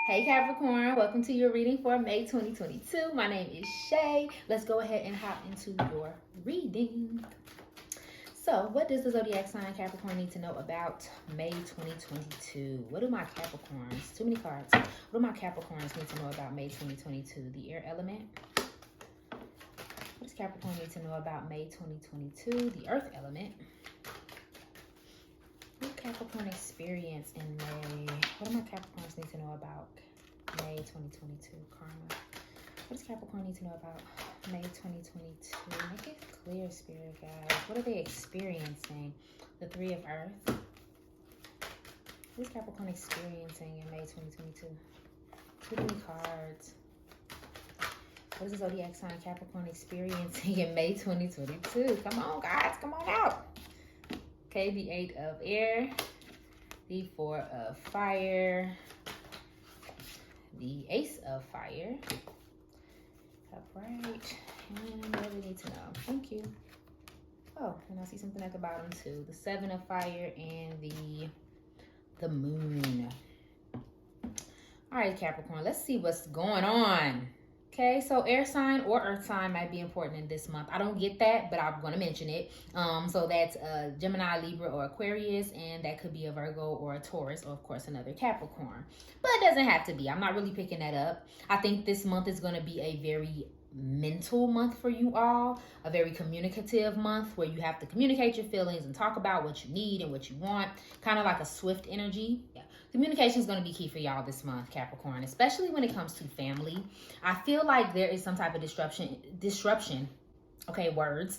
Hey Capricorn, welcome to your reading for May 2022. My name is Shay. Let's go ahead and hop into your reading. So, what does the zodiac sign Capricorn need to know about May 2022? What do my Capricorns, too many cards, what do my Capricorns need to know about May 2022? The air element. What does Capricorn need to know about May 2022? The earth element. What Capricorn experience in May? What do my Capricorns need to know about May 2022? Karma. What does Capricorn need to know about May 2022? Make it clear, Spirit guys. What are they experiencing? The Three of Earth. What is Capricorn experiencing in May 2022? Too many cards. What is the zodiac sign Capricorn experiencing in May 2022? Come on, guys. Come on out. Okay, the Eight of Air, the Four of Fire, the Ace of Fire. Upright, and what do we need to know? Thank you. Oh, and I see something at the bottom too. The Seven of Fire and the Moon. All right, Capricorn, let's see what's going on. Okay, so air sign or earth sign might be important in this month. I don't get that, but I'm going to mention it. So that's Gemini, Libra, or Aquarius, and that could be a Virgo or a Taurus, or of course another Capricorn. But it doesn't have to be. I'm not really picking that up. I think this month is going to be a very mental month for you all, a very communicative month where you have to communicate your feelings and talk about what you need and what you want, kind of like a swift energy. Yeah. Communication is going to be key for y'all this month, Capricorn, especially when it comes to family. I feel like there is some type of disruption. Okay, words.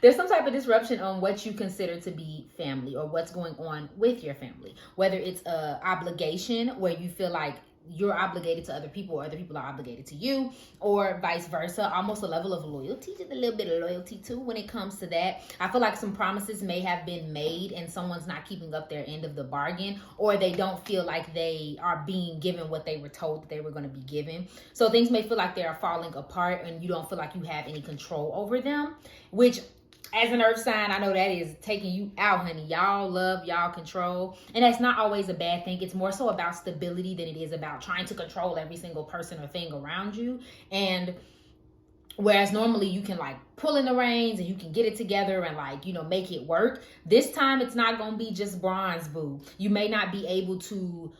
There's some type of disruption on what you consider to be family or what's going on with your family. Whether it's a obligation where you feel like you're obligated to other people or other people are obligated to you, or vice versa, almost a level of loyalty, just a little bit of loyalty too when it comes to that. I feel like some promises may have been made and someone's not keeping up their end of the bargain, or they don't feel like they are being given what they were told that they were going to be given. So things may feel like they are falling apart and you don't feel like you have any control over them, which as an earth sign, I know that is taking you out, honey. Y'all love, y'all control. And that's not always a bad thing. It's more so about stability than it is about trying to control every single person or thing around you. And whereas normally you can like pull in the reins and you can get it together and like, you know, make it work. This time it's not going to be just bronze, boo. You may not be able to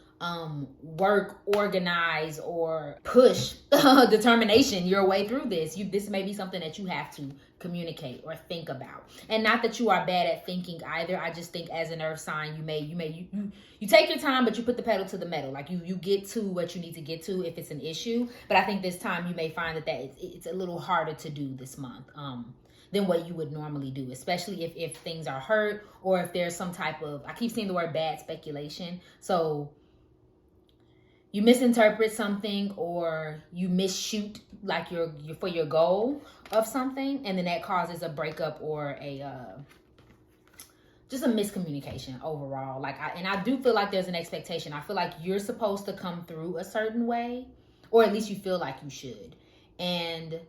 work, organize, or push determination your way through this. This may be something that you have to communicate or think about. And not that you are bad at thinking either. I just think as an earth sign, you take your time, but you put the pedal to the metal. Like you get to what you need to get to if it's an issue. But I think this time you may find that it's a little harder to do this month. Than what you would normally do, especially if things are hurt or if there's some type of, I keep seeing the word bad speculation. So you misinterpret something or you misshoot like your for your goal of something, and then that causes a breakup or just a miscommunication overall. And I do feel like there's an expectation. I feel like you're supposed to come through a certain way, or at least you feel like you should. And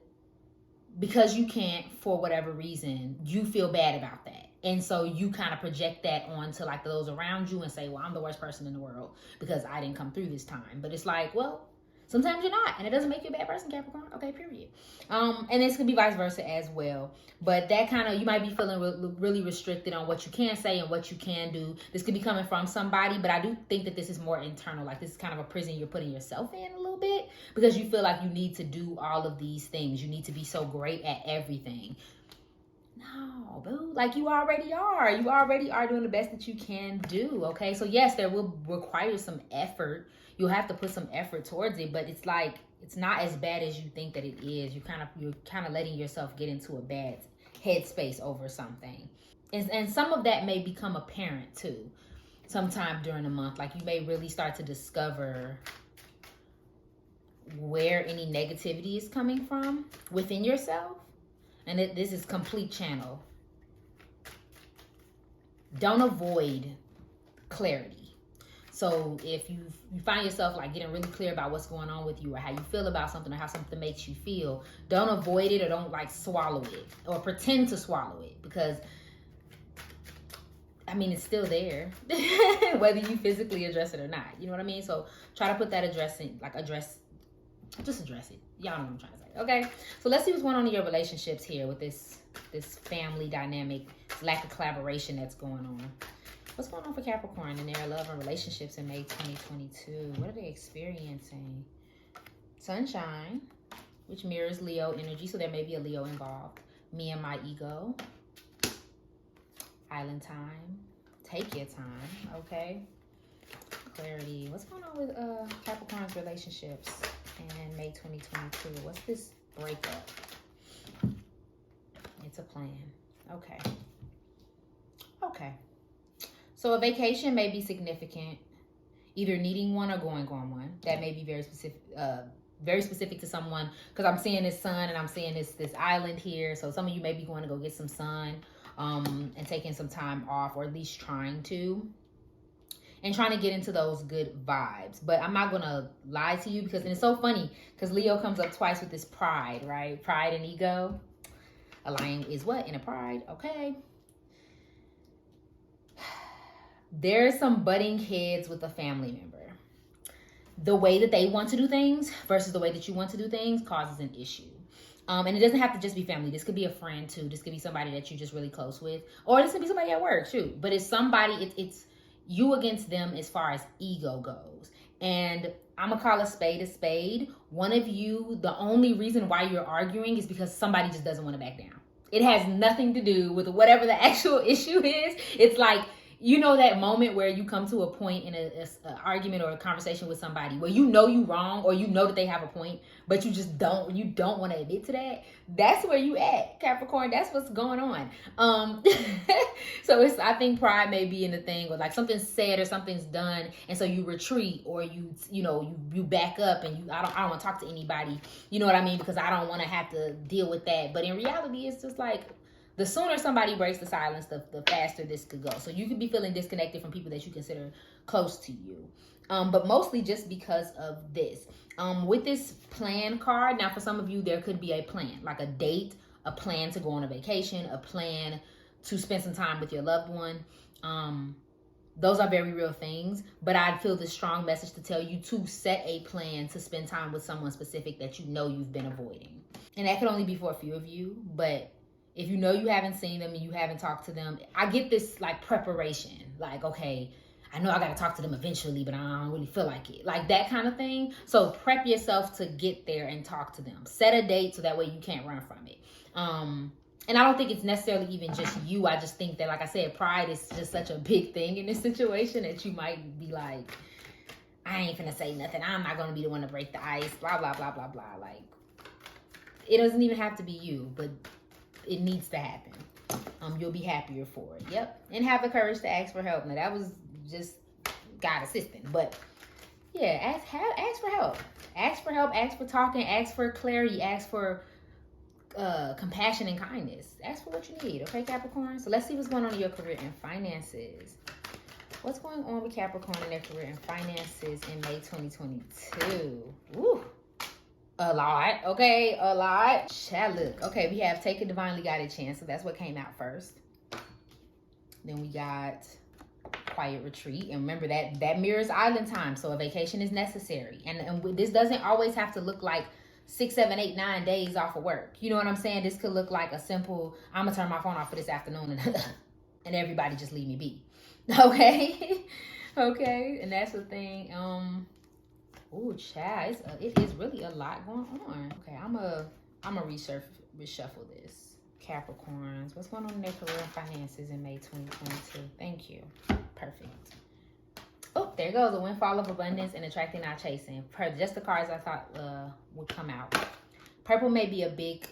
because you can't, for whatever reason, you feel bad about that. And so you kind of project that onto like those around you and say, well, I'm the worst person in the world because I didn't come through this time. But it's like, well, sometimes you're not. And it doesn't make you a bad person, Capricorn. Okay, period. And this could be vice versa as well. But that kind of, you might be feeling really restricted on what you can say and what you can do. This could be coming from somebody, but I do think that this is more internal. Like this is kind of a prison you're putting yourself in a little bit because you feel like you need to do all of these things. You need to be so great at everything. No, boo. Like you already are. You already are doing the best that you can do. Okay. So yes, there will require some effort. You'll have to put some effort towards it, but it's like, it's not as bad as you think that it is. You're kind of letting yourself get into a bad headspace over something. And some of that may become apparent too, sometime during the month. Like you may really start to discover where any negativity is coming from within yourself. And this is complete channel. Don't avoid clarity. So if you find yourself like getting really clear about what's going on with you or how you feel about something or how something makes you feel, don't avoid it or don't like swallow it or pretend to swallow it, because I mean, it's still there, whether you physically address it or not. You know what I mean? So try to put that just address it. Y'all know what I'm trying to say. Okay. So let's see what's going on in your relationships here with this family dynamic, lack of collaboration that's going on. What's going on for Capricorn in their love and relationships in May 2022? What are they experiencing? Sunshine, which mirrors Leo energy. So there may be a Leo involved. Me and my ego. Island time. Take your time. Okay. Clarity. What's going on with Capricorn's relationships in May 2022? What's this breakup? It's a plan. Okay. Okay. So a vacation may be significant, either needing one or going on one. That may be very specific to someone, because I'm seeing this sun and I'm seeing this island here. So some of you may be going to go get some sun and taking some time off, or at least trying to. And trying to get into those good vibes. But I'm not going to lie to you, because and it's so funny because Leo comes up twice with this pride, right? Pride and ego. A lion is what? In a pride. Okay. There's some butting heads with a family member. The way that they want to do things versus the way that you want to do things causes an issue. And it doesn't have to just be family. This could be a friend too. This could be somebody that you're just really close with. Or this could be somebody at work too. But it's somebody, it's you against them as far as ego goes. And I'm going to call a spade a spade. One of you, the only reason why you're arguing is because somebody just doesn't want to back down. It has nothing to do with whatever the actual issue is. It's like, you know, that moment where you come to a point in an argument or a conversation with somebody where you know you wrong, or you know that they have a point, but you just don't want to admit to that. That's where you at, Capricorn. That's what's going on. So I think pride may be in the thing, or like something's said or something's done, and so you retreat, or you back up, and I don't want to talk to anybody. You know what I mean? Because I don't want to have to deal with that. But in reality, it's just like, the sooner somebody breaks the silence, the faster this could go. So you could be feeling disconnected from people that you consider close to you. But mostly just because of this. With this plan card, now for some of you, there could be a plan, like a date, a plan to go on a vacation, a plan to spend some time with your loved one. Those are very real things, but I'd feel this strong message to tell you to set a plan to spend time with someone specific that you know you've been avoiding. And that could only be for a few of you, but if you know you haven't seen them and you haven't talked to them, I get this like preparation. Like, okay, I know I got to talk to them eventually, but I don't really feel like it. Like that kind of thing. So prep yourself to get there and talk to them. Set a date so that way you can't run from it. And I don't think it's necessarily even just you. I just think that, like I said, pride is just such a big thing in this situation that you might be like, I ain't finna say nothing. I'm not going to be the one to break the ice. Blah, blah, blah, blah, blah. Like, it doesn't even have to be you, but it needs to happen. You'll be happier for it. Yep. And have the courage to ask for help. Now that was just God assisting, but yeah, ask for help. Ask for help. Ask for talking. Ask for clarity. Ask for compassion and kindness. Ask for what you need. Okay, Capricorn. So let's see what's going on in your career and finances. What's going on with Capricorn in their career and finances in May 2022? Woo. A lot, okay, a lot. Child, look. Okay, we have Take a Divinely Guided Chance, so that's what came out first. Then we got Quiet Retreat, and remember that mirrors island time, so a vacation is necessary. And this doesn't always have to look like 6, 7, 8, 9 days off of work. You know what I'm saying? This could look like a simple, I'm gonna turn my phone off for this afternoon and everybody just leave me be. Okay? Okay, and that's the thing. Oh, child, it is really a lot going on. Okay, I'm a reshuffle this. Capricorns, what's going on in their career and finances in May 2022? Thank you. Perfect. Oh, there goes a windfall of abundance and attracting, not chasing. Just the cards I thought would come out. Purple may be a big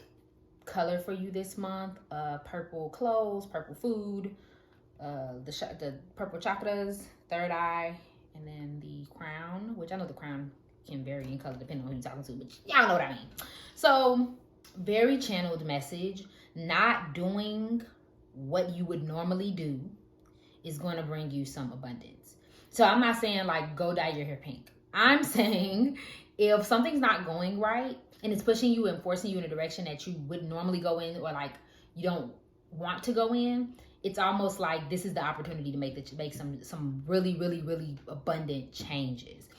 color for you this month. Purple clothes, purple food, the purple chakras, third eye, and then the crown, which I know the crown can vary in color depending on who you're talking to, but y'all know what I mean. So, very channeled message. Not doing what you would normally do is going to bring you some abundance. So, I'm not saying like go dye your hair pink. I'm saying if something's not going right and it's pushing you and forcing you in a direction that you wouldn't normally go in, or like you don't want to go in, it's almost like this is the opportunity to make some really, really, really abundant changes.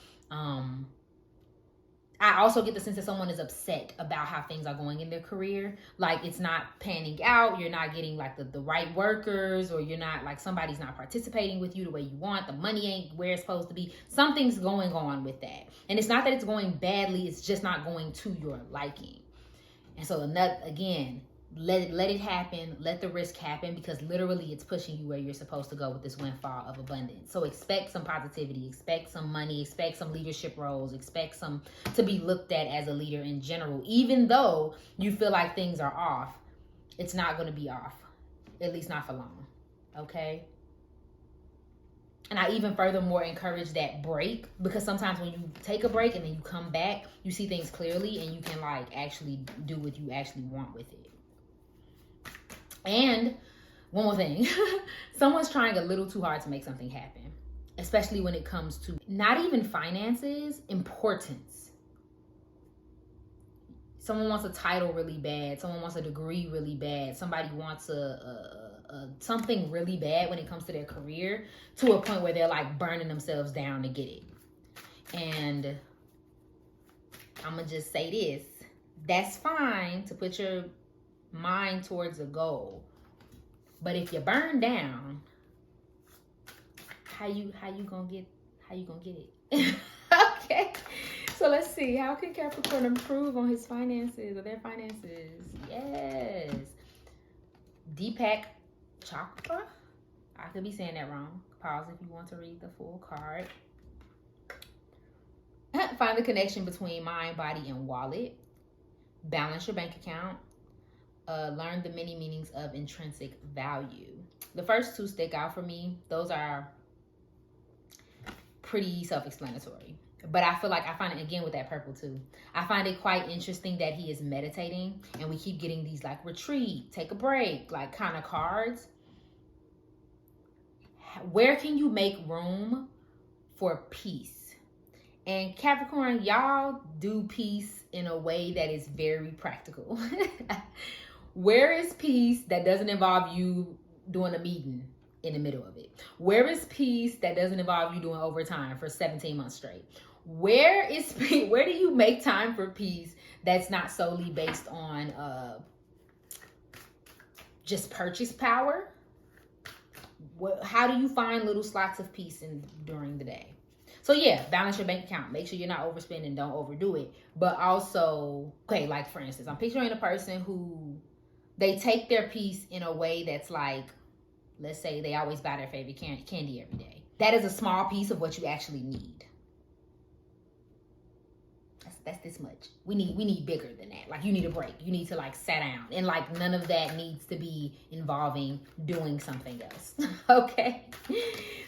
I also get the sense that someone is upset about how things are going in their career. Like it's not panning out. You're not getting like the right workers, or you're not like somebody's not participating with you the way you want. The money ain't where it's supposed to be. Something's going on with that. And it's not that it's going badly. It's just not going to your liking. And so again, let it happen. Let the risk happen, because literally it's pushing you where you're supposed to go with this windfall of abundance. So expect some positivity, expect some money, expect some leadership roles, expect some to be looked at as a leader in general. Even though you feel like things are off, it's not going to be off, at least not for long. Okay? And I even furthermore encourage that break, because sometimes when you take a break and then you come back, you see things clearly and you can like actually do what you actually want with it. And one more thing, someone's trying a little too hard to make something happen, especially when it comes to not even finances, importance. Someone wants a title really bad. Someone wants a degree really bad. Somebody wants something really bad when it comes to their career, to a point where they're like burning themselves down to get it. And I'm gonna just say this: that's fine to put your mind towards a goal, but if you burn down, how you gonna get it? Okay, so let's see, how can Capricorn improve on his finances or their finances? Yes, Deepak Chakra. I could be saying that wrong. Pause if you want to read the full card. Find the connection between mind, body, and wallet. Balance your bank account. Learn the many meanings of intrinsic value. The first two stick out for me. Those are pretty self-explanatory. But I feel like I find it, again with that purple too, I find it quite interesting that he is meditating, and we keep getting these like retreat, take a break, like kind of cards. Where can you make room for peace? And Capricorn, y'all do peace in a way that is very practical. Where is peace that doesn't involve you doing a meeting in the middle of it? Where is peace that doesn't involve you doing overtime for 17 months straight? Where is peace? Where do you make time for peace that's not solely based on just purchase power? How do you find little slots of peace during the day? So yeah, balance your bank account. Make sure you're not overspending. Don't overdo it. But also, okay, like for instance, I'm picturing a person who they take their peace in a way that's like, let's say they always buy their favorite candy every day. That is a small piece of what you actually need. That's this much. We need bigger than that. Like you need a break. You need to like sit down. And like none of that needs to be involving doing something else. Okay.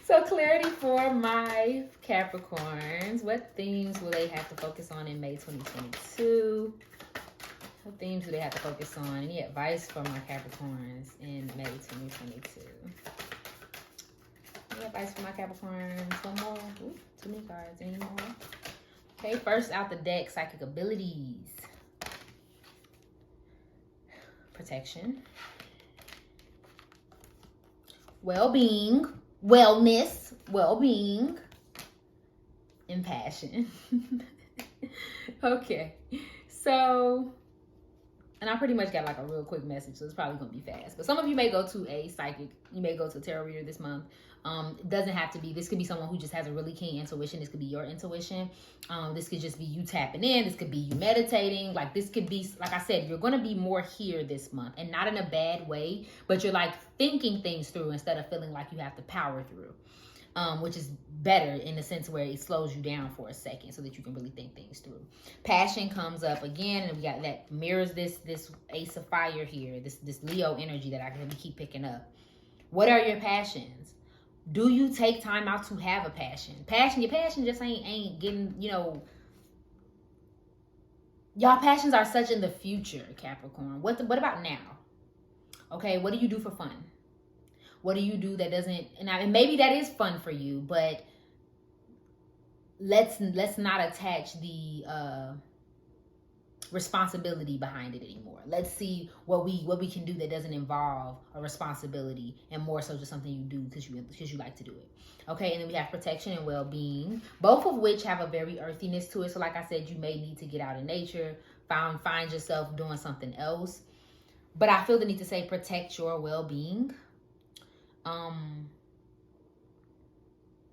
So clarity for my Capricorns. What themes will they have to focus on in May 2022? What themes do they have to focus on? Any advice for my Capricorns in May 2022? Any advice for my Capricorns? One more? Ooh, too many cards. Any more? Okay, first out the deck, psychic abilities. Protection. Well-being. Wellness. Well-being. And passion. Okay, so, and I pretty much got like a real quick message, so it's probably going to be fast. But some of you may go to a psychic. You may go to a tarot reader this month. It doesn't have to be. This could be someone who just has a really keen intuition. This could be your intuition. This could just be you tapping in. This could be you meditating. Like this could be, like I said, you're going to be more here this month, and not in a bad way, but you're like thinking things through instead of feeling like you have to power through, which is better in the sense where it slows you down for a second so that you can really think things through. Passion comes up again, and we got that mirrors this Ace of Fire here, this Leo energy that I can keep picking up. What are your passions? Do you take time out to have a passion? Your passion just ain't getting, y'all passions are such in the future, Capricorn. What about now? Okay, what do you do for fun? What do you do that doesn't, and maybe that is fun for you, but let's not attach the responsibility behind it anymore. Let's see what we can do that doesn't involve a responsibility, and more so just something you do because you like to do it. Okay, and then we have protection and well-being, both of which have a very earthiness to it. So like I said, you may need to get out in nature, find yourself doing something else. But I feel the need to say protect your well-being.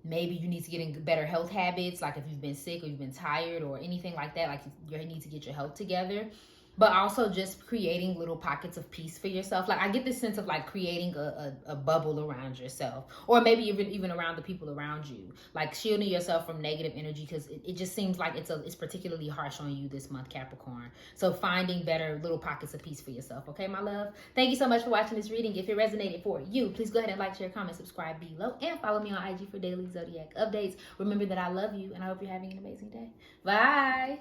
Maybe you need to get in better health habits, like if you've been sick or you've been tired or anything like that, like you need to get your health together. But also just creating little pockets of peace for yourself. Like I get this sense of like creating a bubble around yourself, or maybe even around the people around you, like shielding yourself from negative energy, because it just seems like it's particularly harsh on you this month, Capricorn. So finding better little pockets of peace for yourself. Okay, my love. Thank you so much for watching this reading. If it resonated for you, please go ahead and like, share, comment, subscribe below, and follow me on IG for daily zodiac updates. Remember that I love you, and I hope you're having an amazing day. Bye.